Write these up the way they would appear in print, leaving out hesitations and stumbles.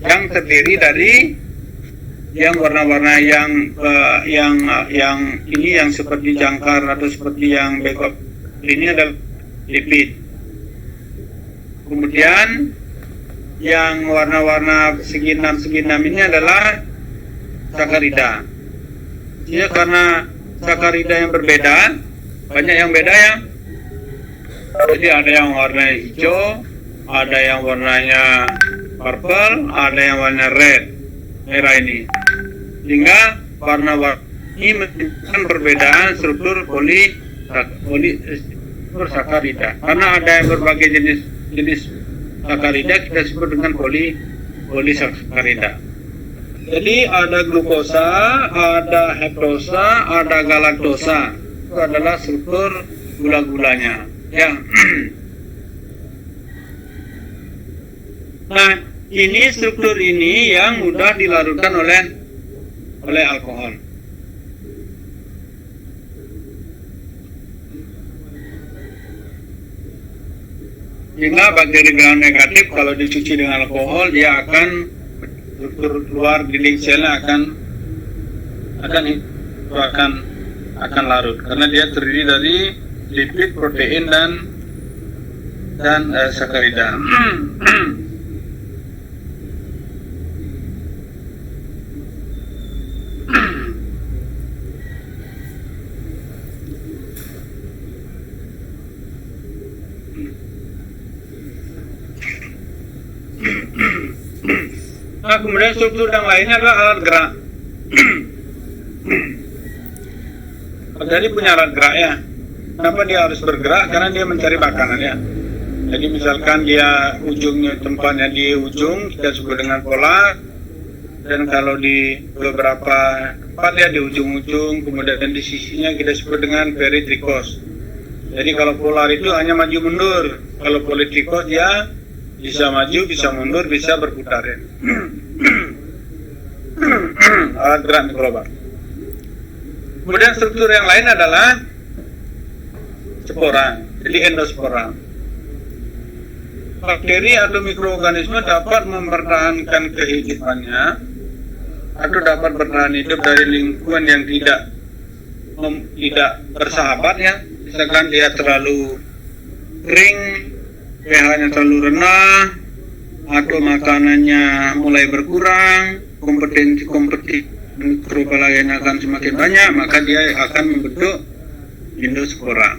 yang terdiri dari yang warna-warna yang ini yang seperti jangkar atau seperti yang backup ini adalah lipid. Kemudian yang warna-warna segi enam ini adalah sakarida. Jadi karena sakarida yang berbeda, banyak yang beda ya. Jadi ada yang warna hijau, ada yang warnanya purple, ada yang warna red, merah ini. Sehingga warna-warna ini menunjukkan perbedaan struktur sakarida. Karena ada yang berbagai jenis sakarida, kita sebut dengan polisakarida. Jadi ada glukosa, ada hektosa, ada galaktosa. Itu adalah struktur gula-gulanya. Ya. Nah, ini struktur ini yang mudah dilarutkan oleh alkohol. Sehingga bakteri gram negatif kalau dicuci dengan alkohol, dia akan struktur luar dinding selnya akan larut karena dia terdiri dari lipid, protein dan sakarida. Nah, kemudian struktur yang lainnya adalah alat gerak. Jadi punya alat gerak ya. Kenapa dia harus bergerak? Karena dia mencari makanan ya. Jadi misalkan dia ujungnya tempatnya di ujung, kita sebut dengan polar. Dan kalau di beberapa tempat ya di ujung-ujung, kemudian di sisinya kita sebut dengan peritrikos. Jadi kalau polar itu hanya maju mundur. Kalau politrikos dia bisa maju, bisa mundur, bisa berputar ya. Alat gerak mikroba. Kemudian struktur yang lain adalah spora, jadi endospora. Bakteri atau mikroorganisme dapat mempertahankan kehidupannya atau dapat bertahan hidup dari lingkungan yang tidak bersahabat ya. Misalkan dia terlalu kering, pH-nya terlalu rendah, atau makanannya mulai berkurang, kompetensi mikroba lain akan semakin banyak, maka dia akan membentuk endospora.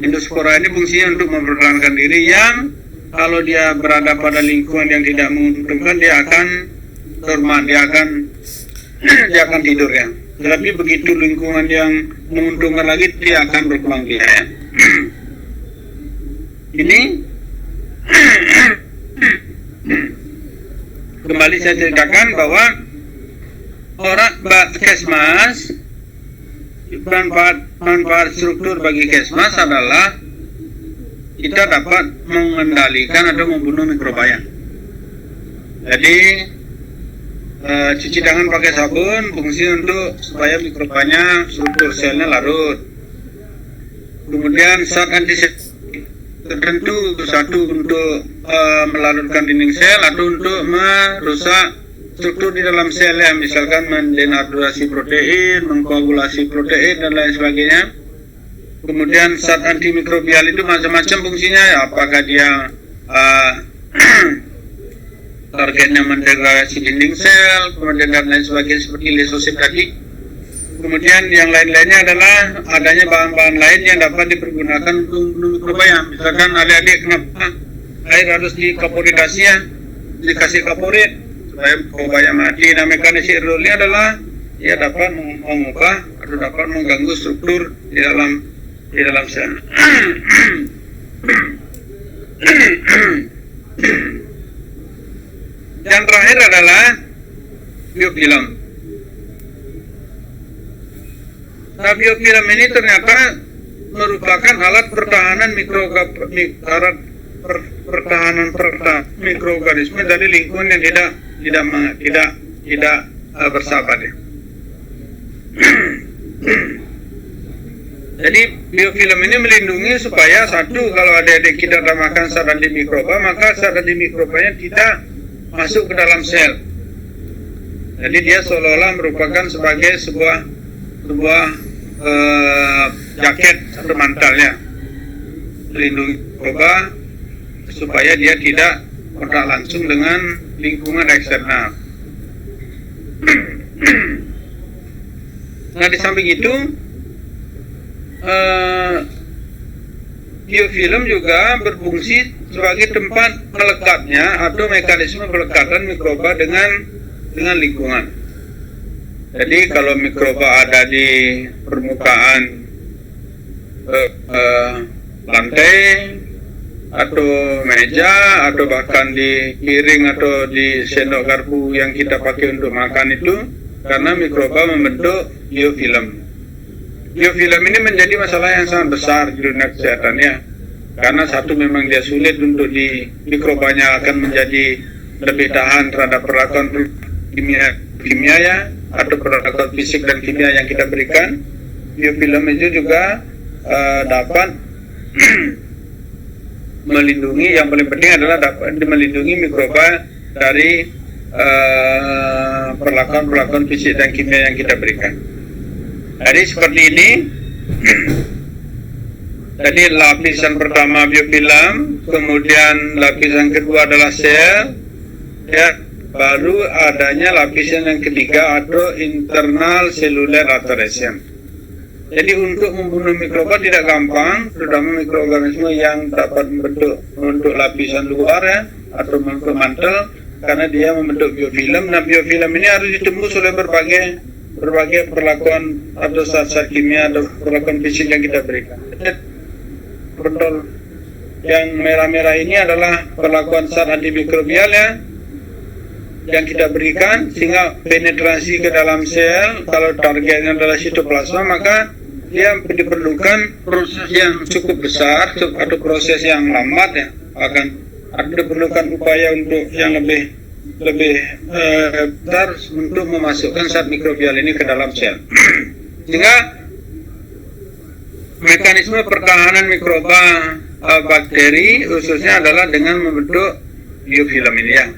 Endospora ini fungsinya untuk mempertahankan diri yang kalau dia berada pada lingkungan yang tidak menguntungkan, dia akan dorman, dia akan tidur ya. Tetapi begitu lingkungan yang menguntungkan lagi, dia akan berkembang biak ya. Ini kembali saya ceritakan bahwa orang Kesmas, manfaat struktur bagi Kesmas adalah kita dapat mengendalikan atau membunuh mikrobaya. Jadi cuci tangan pakai sabun fungsi untuk supaya mikrobanya struktur selnya larut. Kemudian saat antiseptik tertentu, satu untuk melarutkan dinding sel atau untuk merusak struktur di dalam sel ya, misalkan mendenaturasi protein, mengkoagulasi protein dan lain sebagainya. Kemudian zat antimikrobial itu macam-macam fungsinya ya, apakah dia targetnya mendegradasi dinding sel, kemudian dan lain sebagainya seperti lisosif tadi. Kemudian yang lain-lainnya adalah adanya bahan-bahan lain yang dapat dipergunakan untuk membunuh mikrobaya. Misalkan adik-adik kenapa air harus dikaporitasi ya, dikasih kaporit supaya mikrobaya mati. Nah, mekanisme hidroliknya adalah ia dapat mengubah atau dapat mengganggu struktur di dalam sel. Yang terakhir adalah biofilm. Nah, biofilm ini ternyata merupakan alat pertahanan mikroorganisme dari lingkungan yang tidak bersahabat ya. Jadi biofilm ini melindungi supaya satu, kalau adik-adik kita makan zat antimikroba, maka zat antimikrobanya tidak masuk ke dalam sel. Jadi dia seolah-olah merupakan sebagai sebuah jaket atau mantalnya, melindungi mikroba supaya dia tidak kontak langsung dengan lingkungan eksternal. Nah, di samping itu biofilm juga berfungsi sebagai tempat melekatnya atau mekanisme pelekatan mikroba dengan lingkungan. Jadi kalau mikroba ada di permukaan lantai atau meja atau bahkan di piring atau di sendok garpu yang kita pakai untuk makan itu, karena mikroba membentuk biofilm. Biofilm ini menjadi masalah yang sangat besar di dunia kesehatan ya. Karena satu, memang dia sulit untuk mikrobanya akan menjadi lebih tahan terhadap perlakuan kimia ya, atau perlakuan fisik dan kimia yang kita berikan. Biofilm itu juga dapat melindungi, yang paling penting adalah dapat melindungi mikroba dari perlakuan fisik dan kimia yang kita berikan. Jadi seperti ini. Jadi lapisan pertama biofilm, kemudian lapisan kedua adalah sel, ya, baru adanya lapisan yang ketiga atau internal cellular adhesion. Jadi untuk membunuh mikroba tidak gampang, terutama mikroorganisme yang dapat membentuk lapisan luar ya, atau membentuk mantel, karena dia membentuk biofilm. Nah, biofilm ini harus ditembus oleh berbagai perlakuan atau zat-zat kimia atau perlakuan fisik yang kita berikan. Kontrol yang merah-merah ini adalah perlakuan zat antimikrobial ya, yang kita berikan sehingga penetrasi ke dalam sel. Kalau targetnya adalah sitoplasma, maka dia diperlukan proses yang cukup besar atau proses yang lambat ya, akan diperlukan upaya untuk yang lebih besar untuk memasukkan zat mikrobial ini ke dalam sel. Sehingga mekanisme pertahanan mikroba bakteri khususnya adalah dengan membentuk biofilm ini ya.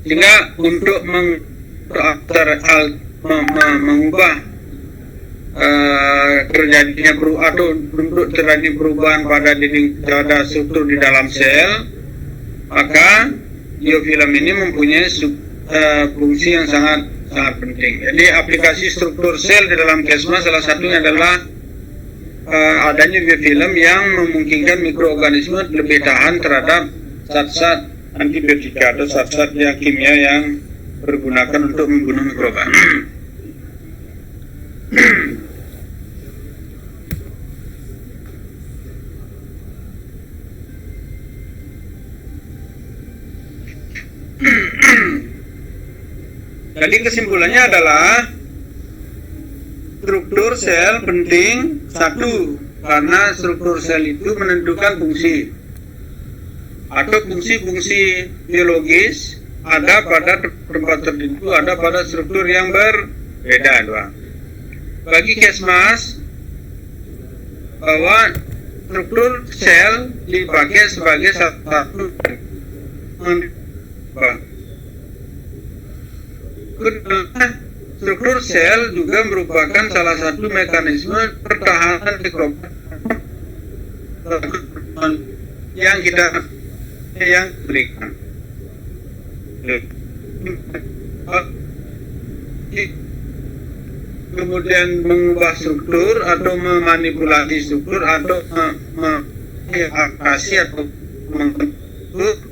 Sehingga untuk mengubah terjadinya atau untuk terjadi perubahan pada struktur di dalam sel, maka biofilm ini mempunyai fungsi yang sangat penting. Jadi aplikasi struktur sel di dalam plasma salah satunya adalah adanya biofilm yang memungkinkan mikroorganisme lebih tahan terhadap zat-zat antibiotika atau zat-zat yang kimia yang digunakan untuk membunuh mikroba. Jadi kesimpulannya adalah struktur sel penting satu, karena struktur sel itu menentukan fungsi atau fungsi-fungsi biologis ada pada tempat tertentu, ada pada struktur yang berbeda dua. Bagi Kesmas, bahwa struktur sel dipakai sebagai satu struktur sel juga merupakan salah satu mekanisme pertahanan mikroba yang berikan. Kemudian mengubah struktur atau memanipulasi struktur atau mengadaptasi atau membentuk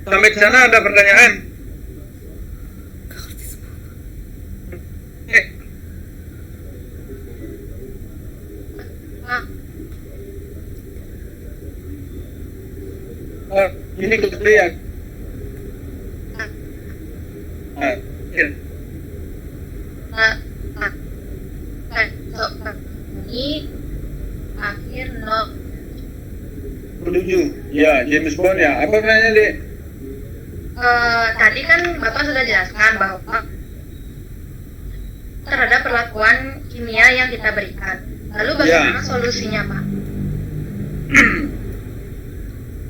sampai di sana ada pertanyaan? Ini kemudian akhir no menuju ya James Bond ya. Apa namanya dek? tadi kan Bapak sudah jelaskan bahwa terhadap perlakuan kimia yang kita berikan. Lalu bagaimana solusinya, Pak?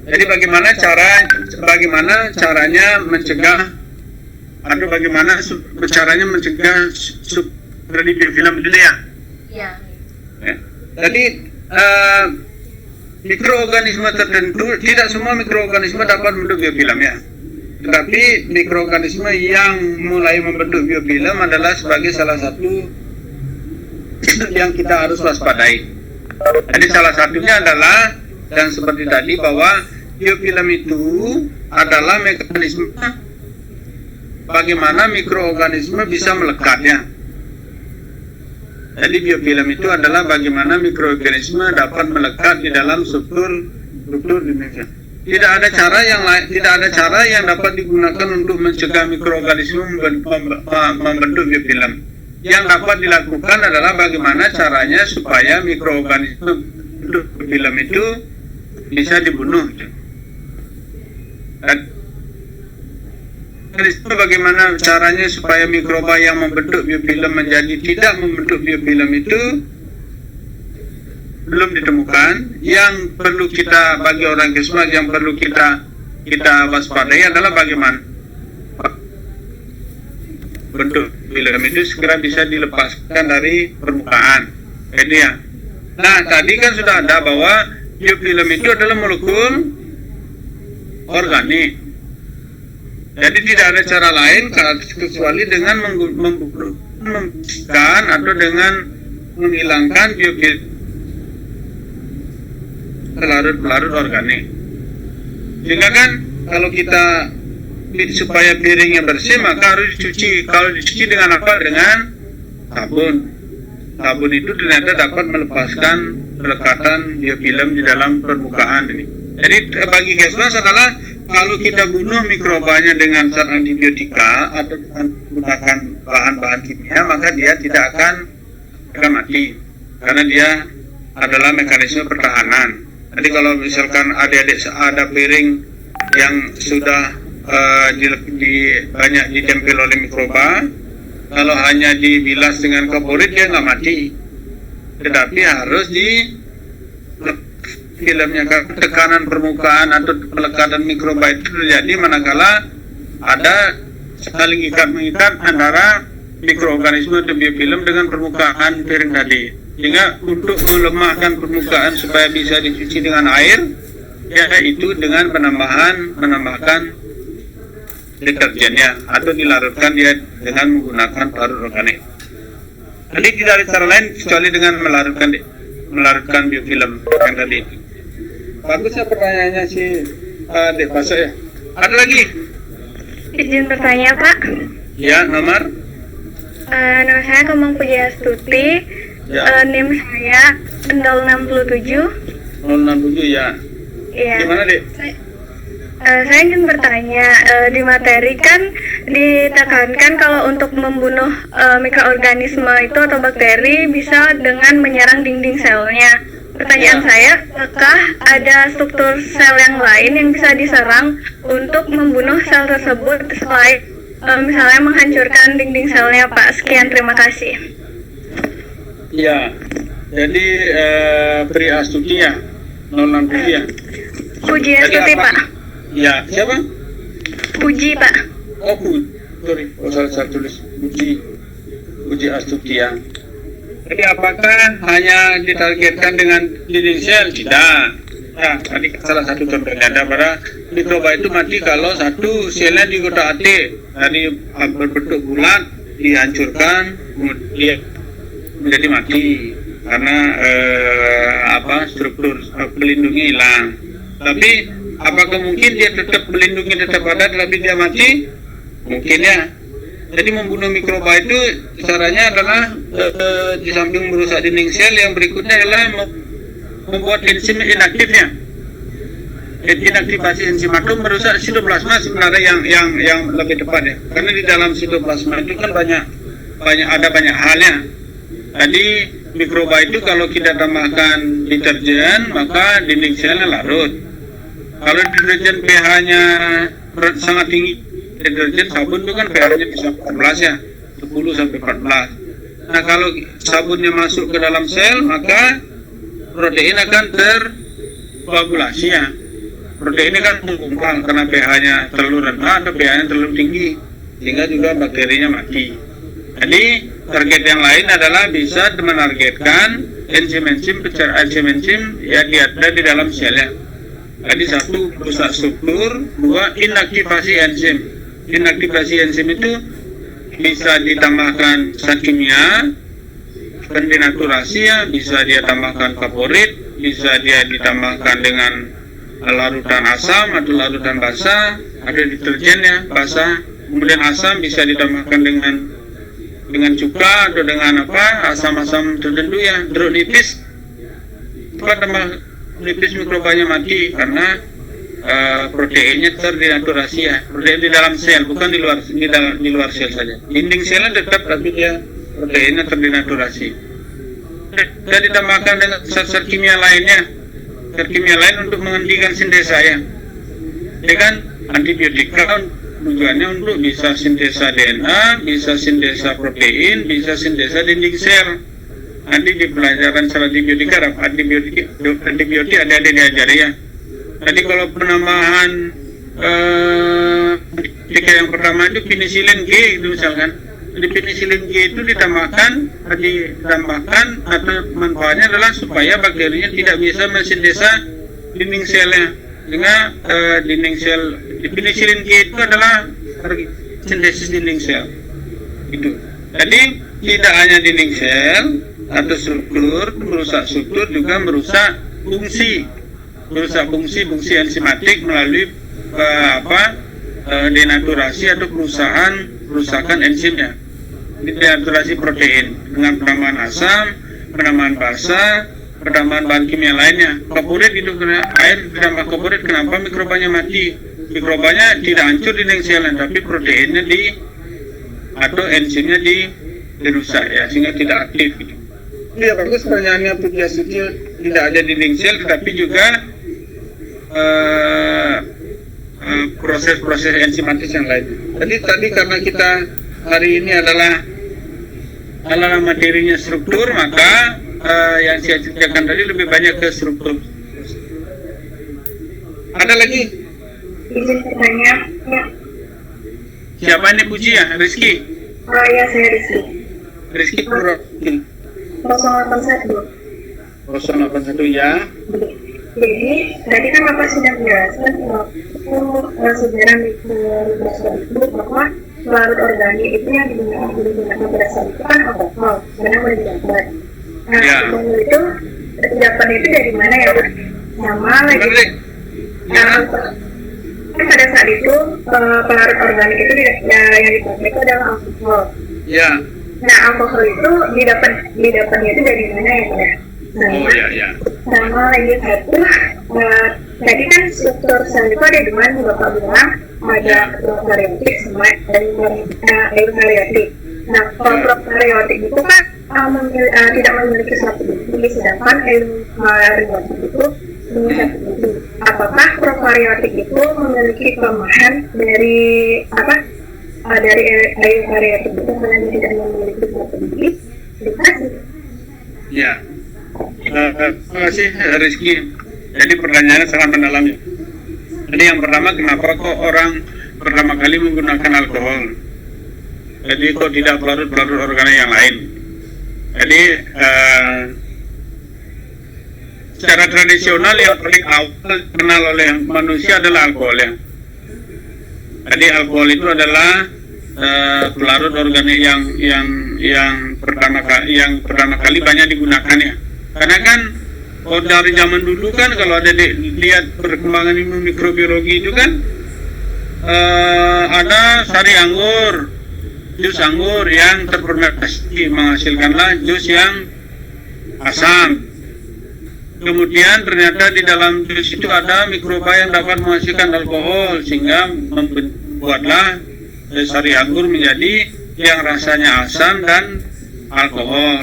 Jadi bagaimana caranya mencegah atau bagaimana caranya mencegah seperti biofilm itu ya? Iya. Ya. Jadi mikroorganisme tertentu, tidak semua mikroorganisme dapat membentuk biofilm ya. Tetapi mikroorganisme yang mulai membentuk biofilm adalah sebagai salah satu yang kita harus waspadai. Jadi salah satunya adalah, dan seperti tadi, bahwa biofilm itu adalah mekanisme bagaimana mikroorganisme bisa melekat ya. Jadi biofilm itu adalah bagaimana mikroorganisme dapat melekat di dalam struktur demikian. Tidak ada cara yang lain, tidak ada cara yang dapat digunakan untuk mencegah mikroorganisme membentuk biofilm. Yang dapat dilakukan adalah bagaimana caranya supaya mikroorganisme membentuk biofilm itu bisa dibunuh. Dan bagaimana caranya supaya mikroba yang membentuk biofilm menjadi tidak membentuk biofilm itu belum ditemukan. Yang perlu kita, bagi orang Kesmas, yang perlu kita waspadai adalah bagaimana bentuk biofilm itu segera bisa dilepaskan dari permukaan. Jadi ya. Nah, tadi kan sudah ada bahwa biofilm itu adalah molekul organik. Jadi tidak ada cara lain kecuali dengan membersihkan atau dengan menghilangkan biofilm pelarut organik. Sehingga kan kalau kita supaya piringnya bersih maka harus dicuci. Kalau dicuci dengan apa? Dengan sabun. Sabun itu ternyata dapat melepaskan pelekatan biofilm di dalam permukaan ini. Jadi bagi Kesmas adalah kalau kita bunuh mikrobanya dengan zat antibiotika atau dengan menggunakan bahan-bahan kimia, maka dia tidak akan mati karena dia adalah mekanisme pertahanan. Jadi kalau misalkan adik-adik ada piring yang sudah banyak ditempel oleh mikroba, kalau hanya dibilas dengan kaporit dia nggak mati, tetapi harus filmnya, karena tekanan permukaan atau pelekatan mikroba itu terjadi manakala ada saling ikat-mengikat antara mikroorganisme atau biofilm dengan permukaan piring tadi. Sehingga untuk melemahkan permukaan supaya bisa dicuci dengan air, yaitu dengan menambahkan deterjennya atau dilarutkan dia dengan menggunakan pelarut organik. Jadi tidak ada cara lain kecuali dengan melarutkan biofilm yang tadi. Bagusnya pertanyaannya si Dek Baso ya. Ada lagi? Izin bertanya, Pak. Ya, nomor? Nama saya Kemang Pujastuti. Ya. NIM saya 067. 067 ya. Iya. Gimana, Dek? Saya ingin bertanya, di materi kan ditekankan kalau untuk membunuh mikroorganisme itu atau bakteri bisa dengan menyerang dinding selnya. Pertanyaan saya, apakah ada struktur sel yang lain yang bisa diserang untuk membunuh sel tersebut selain misalnya menghancurkan dinding selnya, Pak? Sekian, terima kasih. Ya, jadi Pri Astuti ya, 067 ya. Puji Astuti, Pak. Ya, siapa? Puji, Pak. Oh, sorry, salah tulis Puji Astuti ya. Jadi apakah hanya ditargetkan dengan dinding sel? Tidak. Ya, tadi salah satu contohnya ada pada mikroba itu mati kalau satu selnya dikotak-atik, tadi berbentuk bulat, dihancurkan, kemudian menjadi mati karena struktur pelindungnya hilang. Tapi apakah mungkin dia tetap melindungi tetap ada tapi dia mati? Mungkin ya. Jadi membunuh mikroba itu caranya adalah di samping merusak dinding sel, yang berikutnya adalah membuat enzim inaktifnya. Inaktivasi enzim atau merusak sitoplasma sebenarnya yang lebih tepat ya. Karena di dalam sitoplasma itu kan banyak halnya. Jadi mikroba itu kalau kita tambahkan deterjen maka dinding selnya larut. Kalau deterjen pH-nya sangat tinggi. Deterjen sabun itu kan pH-nya bisa 14 ya, 10 sampai 14. Nah kalau sabunnya masuk ke dalam sel, maka protein akan terkoagulasi ya. Protein ini kan menggumpal karena pH-nya terlalu rendah atau pH-nya terlalu tinggi, sehingga juga bakterinya mati. Jadi target yang lain adalah bisa menargetkan enzim-enzim yang ada di dalam sel ya. Jadi satu, rusak struktur, dua, inaktivasi enzim. Inaktivasi enzim itu bisa ditambahkan zat kimia, denaturasi ya, bisa dia tambahkan kaporit, bisa dia ditambahkan dengan larutan asam atau larutan basah, ada deterjen ya basah, kemudian asam bisa ditambahkan dengan cuka atau dengan apa, asam-asam tertentu ya, jeruk nipis, cepat tambah nipis mikrobanya mati karena proteinnya terdenaturasi ya, protein di dalam sel bukan di luar sel saja. Dinding selnya tetap tapi dia proteinnya terdenaturasi. Dan ditambahkan dengan zat kimia lainnya, zat kimia lain untuk menghentikan sintesa ya. Ya kan antibiotika tujuannya untuk bisa sintesa DNA, bisa sintesa protein, bisa sintesa dinding sel. Nanti di pelajaran secara antibiotika ada diajari ya. Tadi kalau penambahan ketika yang pertama itu penisilin G itu misalkan, jadi penisilin G itu ditambahkan atau manfaatnya adalah supaya bakterinya tidak bisa mensintesa dinding selnya, sehingga dinding sel di penisilin G itu adalah sintesis dinding sel itu. Jadi tidak hanya dinding sel atau struktur, merusak struktur juga merusak fungsi enzimatik melalui denaturasi atau perusakan enzimnya. Denaturasi protein dengan penambahan asam, penambahan basa, penambahan bahan kimia lainnya. Kaporit itu karena air ditambah kaporit, kenapa mikrobanya mati? Mikrobanya tidak hancur di dinding sel, tapi proteinnya atau enzimnya dirusak ya, sehingga tidak aktif gitu. Ya bagus pertanyaannya Puji Astuti, tidak ada dinding sel tetapi juga proses-proses enzimatis yang lain. Tadi karena kita hari ini adalah materinya struktur, maka yang saya ceritakan tadi lebih banyak ke struktur. Ada lagi? Izin bertanya, ya. Siapa ini Puji ya? Rizky? Oh ya, saya Rizky. Rizky Puro. 081. 081 ya. Jadi tadi kan Bapak sudah menjelaskan sejarah mikrobiota itu bahwa larut organik itu yang digunakan pada saat itu kan alkohol karena boleh didapat. Nah, alkohol itu dapatnya itu dari mana ya? Sama lagi. Nah, kan pada saat itu pelarut organik itu yang dipakai itu adalah alkohol. Ya. Nah, alkohol itu didapatnya itu dari mana ya, Pak? Sama lagi satu, tadi kan struktur sel itu ada dua nih Bapak bilang, ada prokaryotik sama eukaryotik. Nah, kalau prokaryotik itu kan tidak memiliki satu biji, sedangkan eukaryotik itu memiliki satu biji. Apakah prokaryotik itu memiliki kelemahan dari eukaryotik itu karena dia tidak memiliki satu biji? Dikasih. Ya. Terima kasih Rizky. Jadi pertanyaannya sangat mendalam ya. Jadi yang pertama, kenapa kok orang pertama kali menggunakan alkohol? Jadi kok tidak pelarut organik yang lain? Jadi secara tradisional yang paling awal dikenal oleh manusia adalah alkohol ya. Jadi alkohol itu adalah pelarut organik yang pertama kali banyak digunakan ya. Karena kan dari zaman dulu kan kalau ada lihat perkembangan ilmu mikrobiologi itu kan ada sari anggur, jus anggur yang terfermentasi menghasilkanlah jus yang asam. Kemudian ternyata di dalam jus itu ada mikroba yang dapat menghasilkan alkohol sehingga membuatlah sari anggur menjadi yang rasanya asam dan alkohol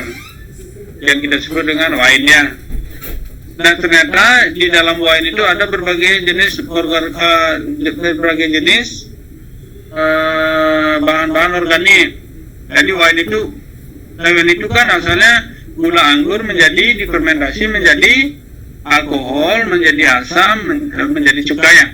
yang kita sebut dengan wine-nya. Dan ternyata di dalam wine itu ada berbagai jenis bahan-bahan organik. Jadi wine itu kan asalnya gula anggur menjadi difermentasi menjadi alkohol, menjadi asam, menjadi cuka ya.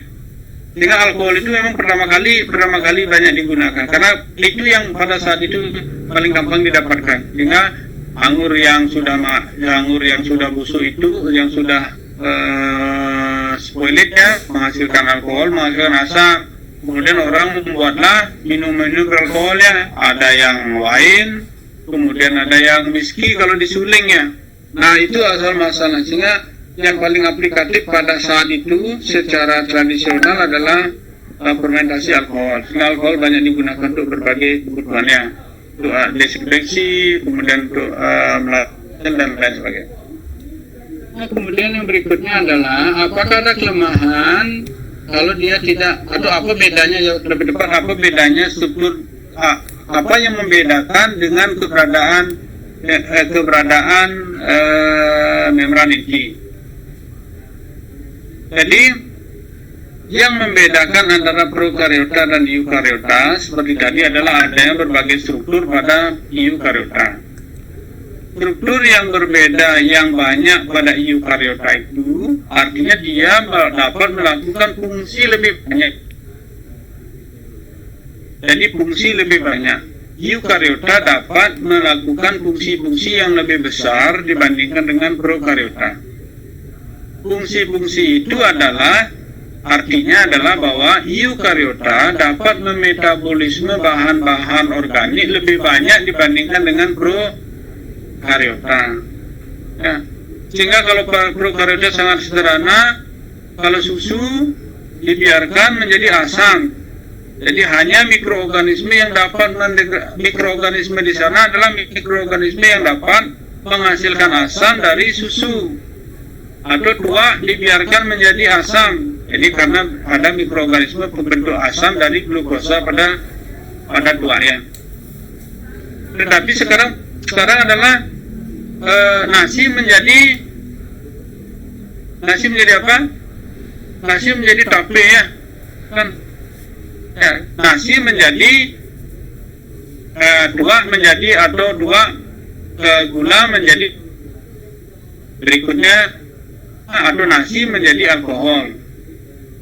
Sehingga alkohol itu memang pertama kali banyak digunakan karena itu yang pada saat itu paling gampang didapatkan. Sehingga anggur yang sudah busuk itu, yang sudah spoiled ya, menghasilkan alkohol, menghasilkan asam. Kemudian orang membuatlah minum-minum beralkohol ya, ada yang wine, kemudian ada yang whisky kalau disuling ya. Nah itu asal masalah. Sehingga yang paling aplikatif pada saat itu secara tradisional adalah fermentasi alkohol. Sehingga alkohol banyak digunakan untuk berbagai kebutuhannya, untuk desinfeksi, kemudian untuk melakukan dan lain sebagainya. Nah, kemudian yang berikutnya adalah apakah ada kelemahan kalau dia tidak, atau apa bedanya, lebih tepat apa bedanya struktur, apa yang membedakan dengan keberadaan membran inti. Jadi yang membedakan antara prokariota dan eukariota seperti tadi adalah adanya berbagai struktur pada eukariota. Struktur yang berbeda yang banyak pada eukariota itu artinya dia dapat melakukan fungsi lebih banyak. Jadi fungsi lebih banyak. Eukariota dapat melakukan fungsi-fungsi yang lebih besar dibandingkan dengan prokariota. Fungsi-fungsi itu artinya adalah bahwa eukariota dapat memetabolisme bahan-bahan organik lebih banyak dibandingkan dengan prokariota. Ya. Sehingga kalau prokariota sangat sederhana, kalau susu dibiarkan menjadi asam. Jadi hanya mikroorganisme yang dapat mikroorganisme di sana adalah mikroorganisme yang dapat menghasilkan asam dari susu. Atau tuak dibiarkan menjadi asam. Jadi karena ada mikroorganisme pembentuk asam dari glukosa pada tuaknya. Tetapi sekarang adalah nasi menjadi apa? Nasi menjadi tape ya, kan? Ya, nasi menjadi tuak menjadi atau gula menjadi berikutnya. Atau nasi menjadi alkohol.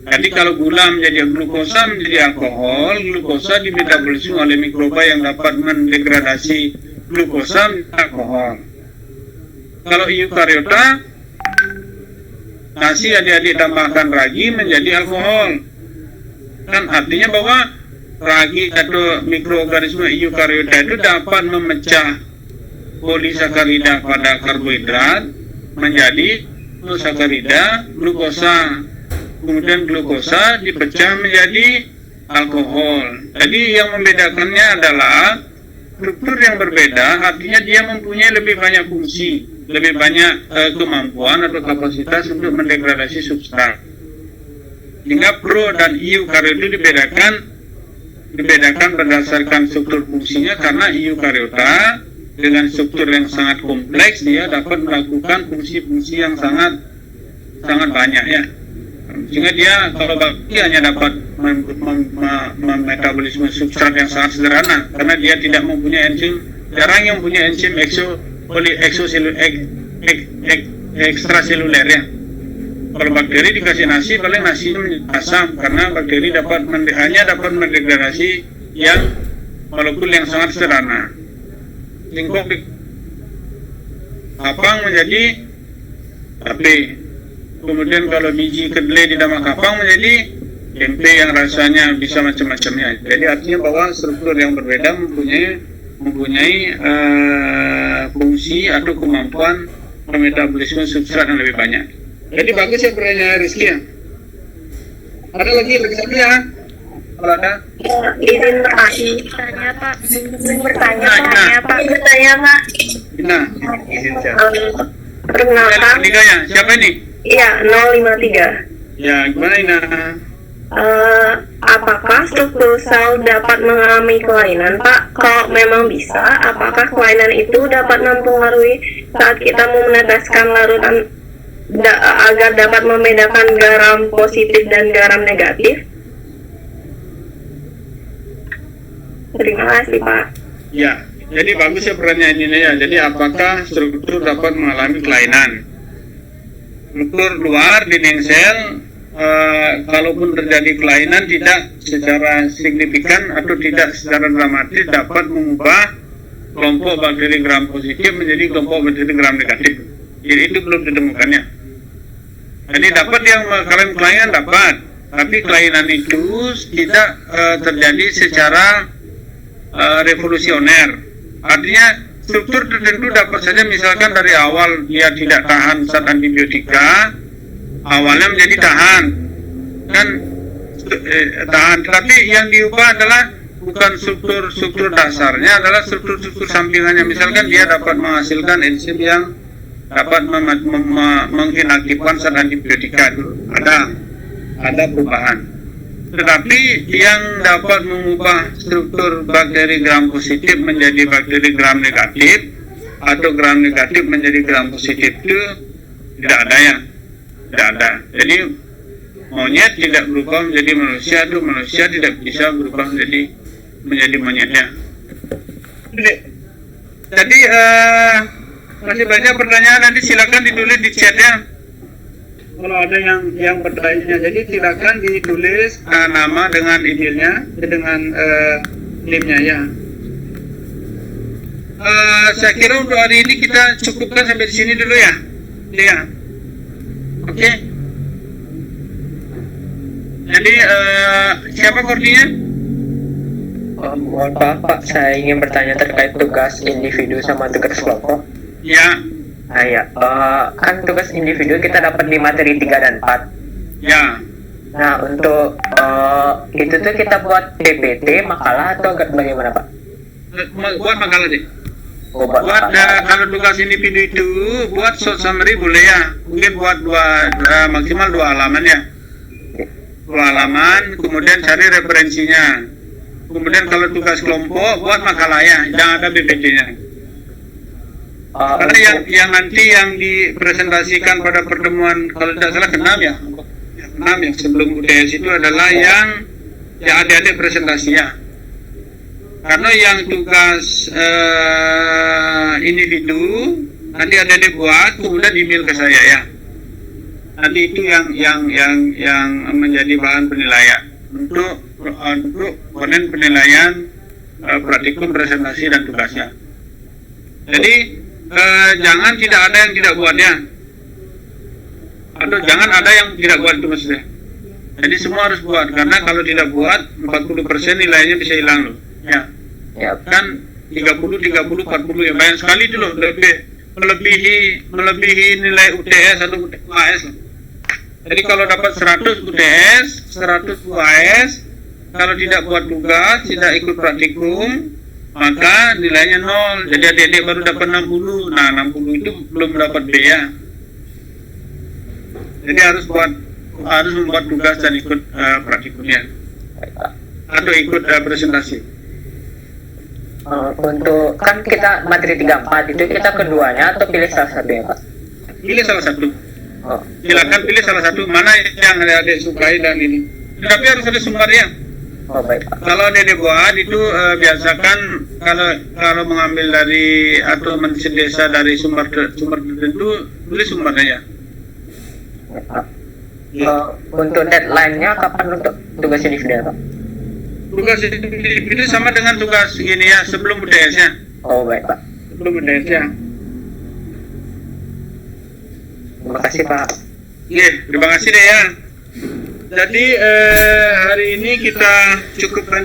Jadi kalau gula menjadi glukosa menjadi alkohol, glukosa dimetabolisme oleh mikroba yang dapat mendegradasi glukosa menjadi alkohol. Kalau eukariota, nasi adik-adik tambahkan ragi menjadi alkohol. Kan artinya bahwa ragi atau mikroorganisme eukariota itu dapat memecah polisakarida pada karbohidrat menjadi sakarida, glukosa. Kemudian glukosa dipecah menjadi alkohol. Jadi yang membedakannya adalah struktur yang berbeda, artinya dia mempunyai lebih banyak fungsi, lebih banyak kemampuan atau kapasitas untuk mendegradasi substrat. Sehingga pro dan eukariota itu dibedakan berdasarkan struktur fungsinya, karena eukariota dengan struktur yang sangat kompleks dia dapat melakukan fungsi-fungsi yang sangat banyak ya. Sehingga dia kalau bakteri hanya dapat memetabolisme substrat yang sangat sederhana karena dia tidak mempunyai enzim, jarang yang punya enzim ekstraseluler ya. Kalau bakteri dikasih nasi paling nasinya asam karena bakteri hanya dapat mendegradasi yang molekul yang sangat sederhana. Singkong kapang menjadi tape. Kemudian kalau biji kedelai di dalam kapang menjadi tempe yang rasanya bisa macam-macamnya. Jadi artinya bahwa struktur yang berbeda mempunyai fungsi atau kemampuan metabolisme substrat yang lebih banyak. Jadi bagus ya pertanyaan Rizky ya. Ada lagi satu ya. Kalau ada izin bertanya Pak. Izin bertanya Pak. Nah, izin saya. Perkenalkan. Ya, siapa ini? Iya, 053. Ya, gimana Ina? Apakah struktur sel dapat mengalami kelainan, Pak? Kalau memang bisa, apakah kelainan itu dapat mempengaruhi saat kita mau meneteskan larutan agar dapat membedakan garam positif dan garam negatif? Terima kasih, Pak. Ya, jadi bagus ya pertanyaan ini ya. Jadi apakah struktur dapat mengalami kelainan? Struktur luar dinding sel, kalaupun terjadi kelainan tidak secara signifikan atau tidak secara dramatis dapat mengubah kelompok bakteri gram positif menjadi kelompok bakteri gram negatif. Jadi itu belum ditemukannya. Jadi dapat yang mengalami kelainan dapat, tapi kelainan itu tidak terjadi secara revolusioner. Artinya struktur tertentu dapat saja, misalkan dari awal dia tidak tahan zat antibiotika, awalnya menjadi tahan kan, tahan, tapi yang diubah adalah bukan struktur dasarnya, adalah struktur sampingannya. Misalkan dia dapat menghasilkan enzim yang dapat menginaktifkan zat antibiotika, itu ada perubahan. Tetapi yang dapat mengubah struktur bakteri gram positif menjadi bakteri gram negatif atau gram negatif menjadi gram positif itu tidak ada ya, tidak ada. Jadi monyet tidak berubah menjadi manusia, itu manusia tidak bisa berubah menjadi monyetnya. Jadi masih banyak pertanyaan, nanti silakan ditulis di chat ya. Kalau ada yang bertanya, jadi silakan ditulis nama dengan emailnya, dengan nimnya ya. Saya kira untuk hari ini kita cukupkan sampai di sini dulu ya. Ya. Oke. Jadi siapa koordinnya? Mohon maaf Pak, saya ingin bertanya terkait tugas individu sama tugas kelompok. Ya. Nah ya, kan tugas individu kita dapat di materi 3 dan 4. Ya. Nah untuk itu tuh kita buat PPT, makalah atau bagaimana Pak? Buat makalah deh. Oh, buat Buat makalah. kalau tugas individu itu buat short summary boleh ya. Mungkin buat maksimal 2 halaman ya. 2 halaman, kemudian cari referensinya. Kemudian kalau tugas kelompok buat makalah ya, jangan ada PPT-nya. Karena yang nanti yang dipresentasikan pada pertemuan kalau tidak salah ke-6 ya, ke-6 yang sebelum UTS itu adalah yang adik-adik presentasinya. Karena yang tugas individu nanti adik-adik buat kemudian email ke saya ya. Nanti itu yang menjadi bahan penilaian untuk komponen penilaian praktikum, presentasi dan tugasnya. Jadi jangan tidak ada yang tidak buatnya, atau jangan ada yang tidak buat itu maksudnya. Jadi semua harus buat, karena kalau tidak buat 40% nilainya bisa hilang loh. Ya. Ya. Kan 30, 40 ya banyak sekali itu loh, melebihi nilai UTS atau UAS loh. Jadi kalau dapat 100 UTS, 100 UAS, kalau tidak buat tugas, tidak ikut praktikum, maka nilainya 0. Jadi adik-adik baru dapat 60. Nah 60 itu belum dapat B ya. Jadi harus membuat tugas dan ikut praktikumnya atau ikut presentasi. Untuk kan kita materi 3 4 itu kita keduanya atau pilih salah satu ya Pak? Pilih salah satu. Oh. Silakan pilih salah satu mana yang adik-adik sukai dan ini. Tapi harus ada sumbernya. Oh baik Pak. Kalau adik buat itu biasakan kalau mengambil dari atau mensyndesa dari sumber tertentu, tulis sumbernya ya. Untuk deadline-nya kapan untuk tugas individu Pak? Tugas individu sama dengan tugas gini ya, sebelum UTS-nya. Oh baik Pak. Sebelum UTS-nya. Terima kasih Pak. Iya, terima kasih deh ya. Jadi hari ini kita cukupkan.